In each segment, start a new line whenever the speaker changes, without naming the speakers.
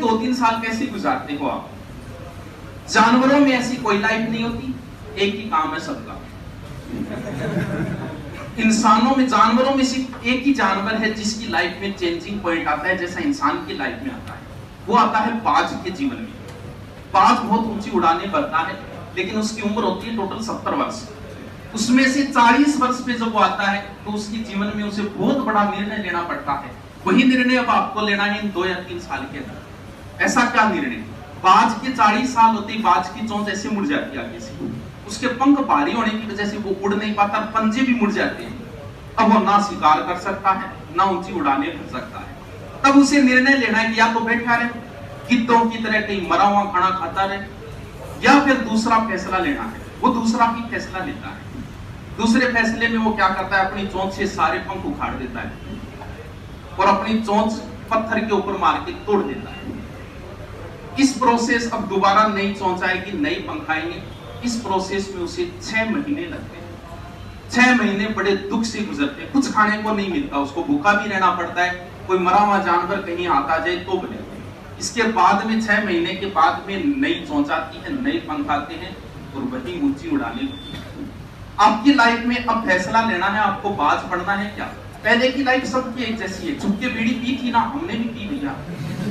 2-3 साल कैसे गुजारते हो आप? जानवरों में ऐसी कोई लाइफ नहीं होती, एक ही काम है सबका। इंसानों में, जानवरों में सिर्फ एक ही जानवर है जिसकी लाइफ में चेंजिंग पॉइंट आता है जैसा इंसान की लाइफ में आता है, वो आता है बाज के जीवन में। बाज बहुत ऊंची उड़ाने भरता है, लेकिन उसकी उम्र होती है टोटल 70 वर्ष। उसमें से 40 वर्ष पे जब वो आता है तो उसके जीवन में उसे बहुत बड़ा निर्णय लेना पड़ता है। वही निर्णय अब आपको लेना है इन 2 या 3 साल के अंदर। ऐसा क्या निर्णय? बाज के 40 साल होते ही बाज की चोंच ऐसे मुड़ जाती है आगे से, उसके पंख भारी होने की वजह से वो उड़ नहीं पाता, पंजे भी मुड़ जाते हैं। अब वो ना शिकार कर सकता है, ना ऊंची उड़ाने भर सकता है। तब उसे निर्णय लेना है कि या तो बैठा रहे गिद्धों की तरह कहीं मरा हुआ खाना खाता रहे, या फिर दूसरा फैसला लेना है। वो दूसरा ही फैसला लेता है। दूसरे फैसले में वो क्या करता है, अपनी चोंच से सारे पंख उखाड़ देता है और अपनी चोंच पत्थर के ऊपर मार के तोड़ देता है। इस प्रोसेस, अब दोबारा नई चोंच आएगी, नई पंख आएंगे। इस प्रोसेस में उसे 6 महीने लगते हैं। 6 महीने बड़े दुख से गुजरते हैं। कुछ खाने को नहीं मिलता, उसको भूखा भी रहना पड़ता है। कोई मरा हुआ जानवर कहीं आता जाए तो बने। इसके बाद में 6 महीने के बाद में नई चोंच आती है, नए पंख आते हैं और वही ऊंची उड़ाने लगती है। आपकी लाइफ में अब फैसला लेना है, आपको बाज पड़ना है क्या? पहले की लाइफ सबकी एक जैसी है। चुप के बीड़ी पी थी ना, हमने भी पी भैया।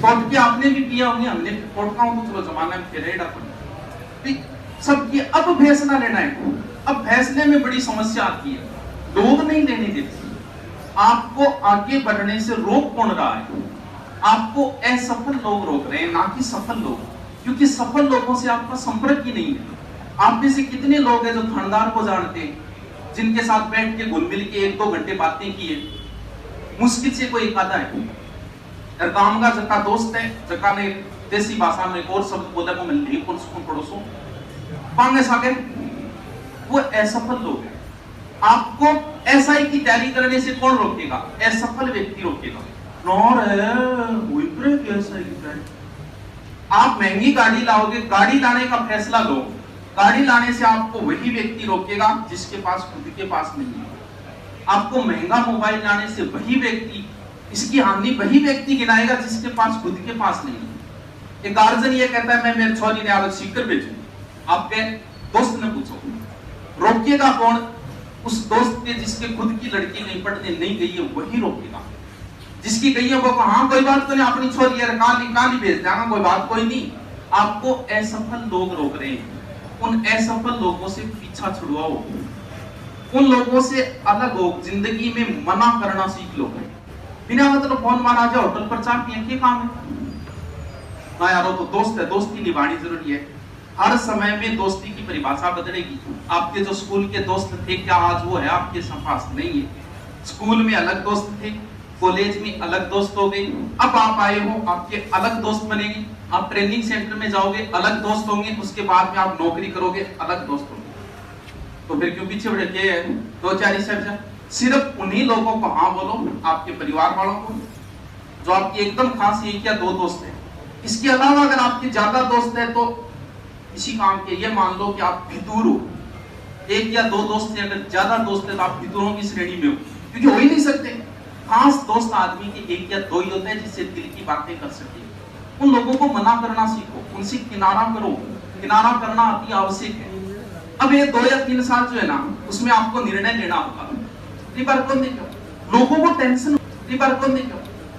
टोट के आपने भी पिया होंगे, हमने टोटका हूं तो चलो जमाना में फेरेड़ा पड़। सबकी अब फैसला लेना है। अब फैसले में बड़ी समस्या आती है, लोग नहीं लेने देते। आपको आगे बढ़ने से रोक कौन रहा है? आपको असफल लोग रोक रहे हैं, ना कि सफल लोग। क्योंकि सफल लोगों से आपका संपर्क ही नहीं है। आप में से कितने लोग हैं जो थानेदार को जानते हैं, जिनके साथ बैठ के घुल मिल के 1-2 घंटे बातें की है? मुश्किल से कोई एक आधा है। काम का जका दोस्त है, जका ने देसी भाषा में एक और शब्द बोला को मिल कौन सुकून पड़ोसो पांगे सागे, वो असफल लोग हैं। आपको एसआई की तैयारी करने से कौन रोकेगा? असफल व्यक्ति रोकेगा। आप महंगी गाड़ी लाओगे, गाड़ी लाने का फैसला लो, गाड़ी लाने से आपको वही व्यक्ति रोकेगा जिसके पास खुद के पास नहीं है। आपको महंगा मोबाइल लाने से वही व्यक्ति, इसकी हानि वही व्यक्ति गिनाएगा जिसके पास खुद के पास नहीं है। एक गार्जियन ये कहता है मैं मेरे छोरी ने आदत सीकर भेजू, आपके दोस्त ने पूछो, रोकेगा कौन? उस दोस्त के जिसके खुद की लड़की नहीं पढ़ने नहीं गई है वही रोकेगा। जिसकी गई है वो हाँ कोई बात तो नहीं, अपनी छोरी है काली भेज देगा, कोई बात कोई नहीं। आपको असफल लोग रोक रहे हैं। उन असफल लोगों से पीछा छुड़वाओ, उन लोगों से अलग हो, जिंदगी में मना करना सीख लो। बिना मतलब फोन मारा जाए होटल पर चाय पिए के काम है ना यार, वो तो दोस्त है, दोस्ती निभानी जरूरी है। हर समय में दोस्ती की परिभाषा बदलेगी। आपके जो स्कूल के दोस्त थे क्या आज वो है आपके पास? नहीं है। स्कूल में अलग दोस्त थे, कॉलेज में अलग दोस्त हो गए। अब आप आए हो, आपके अलग दोस्त बनेंगे। आप ट्रेनिंग सेंटर में जाओगे, अलग दोस्त होंगे। उसके बाद में आप नौकरी करोगे, अलग दोस्त होंगे। तो फिर क्यों पीछे बढ़ गए? 2-4 स्टेप। सिर्फ उन्हीं लोगों को हाँ बोलो, आपके परिवार वालों को, जो आपकी एकदम खास 1 या 2 दोस्त है। इसके अलावा अगर आपके ज्यादा दोस्त है तो इसी काम के ये मान लो कि आप फितूर हो। 1 या 2 दोस्त है, अगर ज्यादा दोस्त है तो आप फितूरों की श्रेणी में हो, क्योंकि हो ही नहीं सकते। खास दोस्त आदमी के 1 या 2 ही होते हैं जिससे दिल की बातें कर सके। उन लोगों को मना करना सीखो, उनसे किनारा करो। किनारा करना अति आवश्यक है। अब ये 2 या 3 साल जो है ना, उसमें आपको निर्णय लेना होगा। लोगों को टेंशन,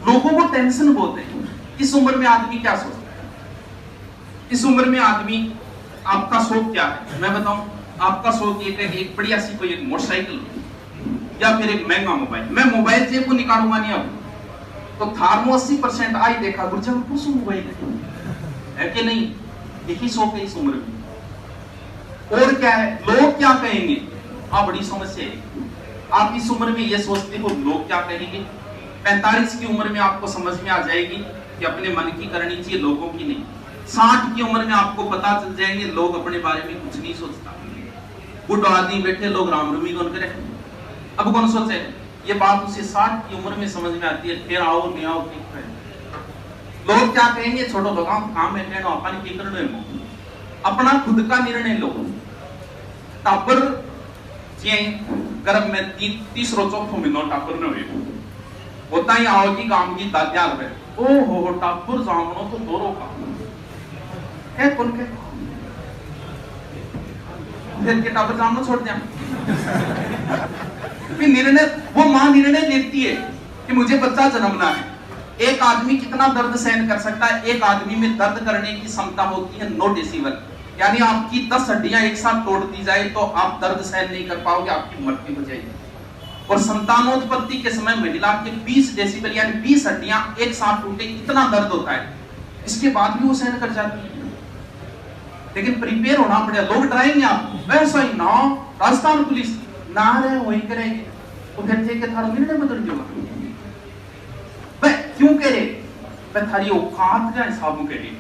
लोगों को टेंशन बहुत है। इस उम्र में आदमी क्या सोचता है? इस उम्र में आदमी, आपका शौक क्या है मैं बताऊं? आपका शौक ये है एक बढ़िया सी कोई एक मोटरसाइकिल या फिर एक महंगा मोबाइल। मैं मोबाइल जेब को निकालूंगा नहीं अब तो थार्मो 80% आई देखा गुर्जर कुछ मोबाइल है कि नहीं? यही शौक है इस उम्र में। और क्या है? लोग क्या कहेंगे? आप बड़ी समस्या है। आप इस उम्र में ये सोचते हो लोग क्या कहेंगे। 45 की उम्र में आपको समझ में आ जाएगी कि अपने मन की करनी चाहिए, लोगों की नहीं। 60 की उम्र में आपको पता चल जाएंगे लोग अपने बारे में कुछ नहीं सोचता। बुढ़ा आदमी बैठे लोग राम रमी कौन करे, अब कौन सोचे? ये बात उसे 60 की उम्र में समझ में आती है। फिर आओ नहीं आओ ठीक है, लोग क्या कहेंगे छोड़ो, लोग काम में कहना अपन की करने अपना खुद का निर्णय लो। टापर गर्भ में 3-4 महीनों टापर न हुए होता ही आओ की काम की दाद्याल है ओ हो टापुर जामनो तो दोरो का है कौन के फिर के टापुर जामनो छोड़ दिया। फिर निर्णय वो मां निर्णय लेती है कि मुझे बच्चा जन्मना है। एक आदमी कितना दर्द सहन कर सकता है? एक आदमी में दर्द करने की क्षमता होती है 9 डेसिबल, यानी आपकी 10 हड्डियां एक साथ तोड़ दी जाए तो आप दर्द सहन नहीं कर पाओगे, आपकी मृत्यु हो जाएगी। और संतानोत्पत्ति के समय महिला के 20 डेसिबल यानी 20 हड्डियां एक साथ टूटे, इतना दर्द होता है, इसके बाद भी वो सहन कर जाती है। लेकिन प्रिपेयर होना पड़ेगा। लोग डराएंगे आप, वैसा ही ना राजस्थान पुलिस ना रहे वही करेंगे, तो फिर थे कि थारा निर्णय बदल जाएगा। क्यों कह रहे? मैं थारी औकात का हिसाब कह रही।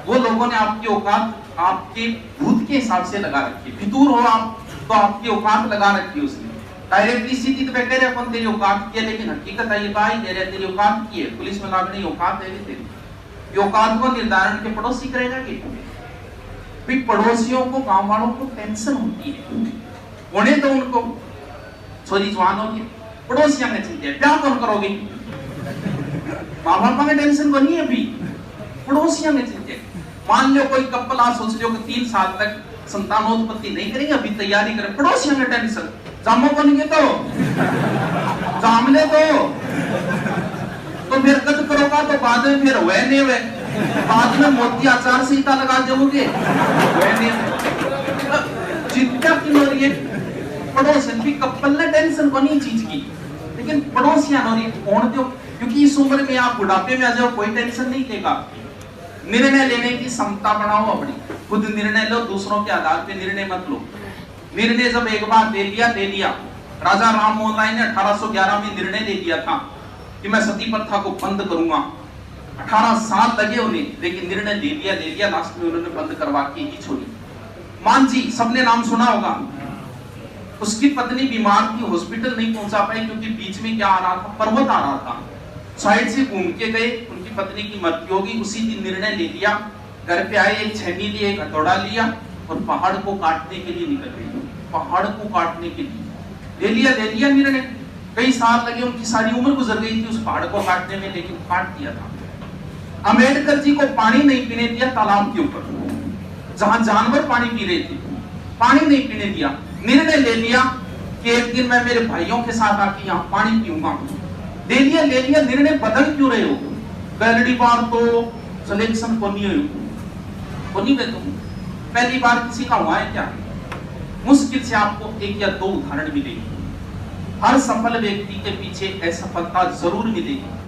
वो लोगों ने आपकी औकात आपके भूत के हिसाब से लगा रखी है। फितूर हो आप तो आपकी औकात लगा रखी है उसने। डायरेक्टली सीधी तो कह रहे अपन तेरी औकात की है, लेकिन हकीकत है ये बाई दे रहे तेरी औकात की है। पुलिस में लागने औकात है तेरी। ये औकात को निर्धारण के पड़ोसी करेगा कि भी पड़ोसियों को, गांव वालों को टेंशन होती है। उन्हें तो उनको छोरी जवान होगी, पड़ोसियों में चिंता है, क्या कौन करोगे? माँ बाप में टेंशन को नहीं है, अभी पड़ोसियों में चिंता। मान लो कोई कपल आप सोच रहे हो कि 3 साल तक संतानोत्पत्ति नहीं करेंगे, अभी तैयारी करें, पड़ोसियों में टेंशन। जामो बनेंगे तो जामले तो फिर कद करोगा तो बाद में फिर हुए नहीं हुए, बाद में मोदी आचार संहिता लगा दोगे, चिंता क्यों हो रही है? पड़ोसन भी कपल ने टेंशन को नहीं चीज की, लेकिन पड़ोसियां हो रही कौन दो, क्योंकि इस उम्र में आप बुढ़ापे में आ जाओ कोई टेंशन नहीं लेगा। निर्णय लेने की क्षमता बढ़ाओ अपनी, खुद निर्णय लो, दूसरों के आधार पे निर्णय मत लो। निर्णय जब एक बार ले लिया। राजा राम मोहन राय ने 1811 में निर्णय ले लिया था कि मैं सती प्रथा को बंद करूंगा। 18 साल लगे उन्हें, लेकिन निर्णय ले लिया, लास्ट में उन्होंने बंद करवा के ही छोड़ी। मान जी सबने नाम सुना होगा, उसकी पत्नी बीमार थी, हॉस्पिटल नहीं पहुंचा पाई क्योंकि बीच में क्या आ रहा था, पर्वत आ रहा था, साइड से घूम के गए, उनकी पत्नी की मृत्यु होगी। उसी दिन निर्णय ले लिया, घर पे आए, एक छेनी लिए, एक हथौड़ा लिया और पहाड़ को काटने के लिए निकल गए। पहाड़ को काटने के लिए ले लिया निर्णय। कई साल लगे, उनकी सारी उम्र गुजर गई थी उस पहाड़ को काटने में, लेकिन काट दिया था। अम्बेडकर जी को पानी नहीं पीने दिया तालाब के ऊपर, जहां जानवर पानी पी रहे थे, पानी नहीं पीने दिया। निर्णय ले लिया कि एक दिन मैं मेरे भाइयों के साथ आके यहाँ पानी पीऊंगा। ले लिया निर्णय बदल क्यों रहे हो? पहली बार तो सिलेक्शन को नहीं हुई, पहली बार किसी का हुआ है क्या? मुश्किल से आपको 1 या 2 उदाहरण मिलेंगे। हर सफल व्यक्ति के पीछे असफलता जरूर मिलेगी।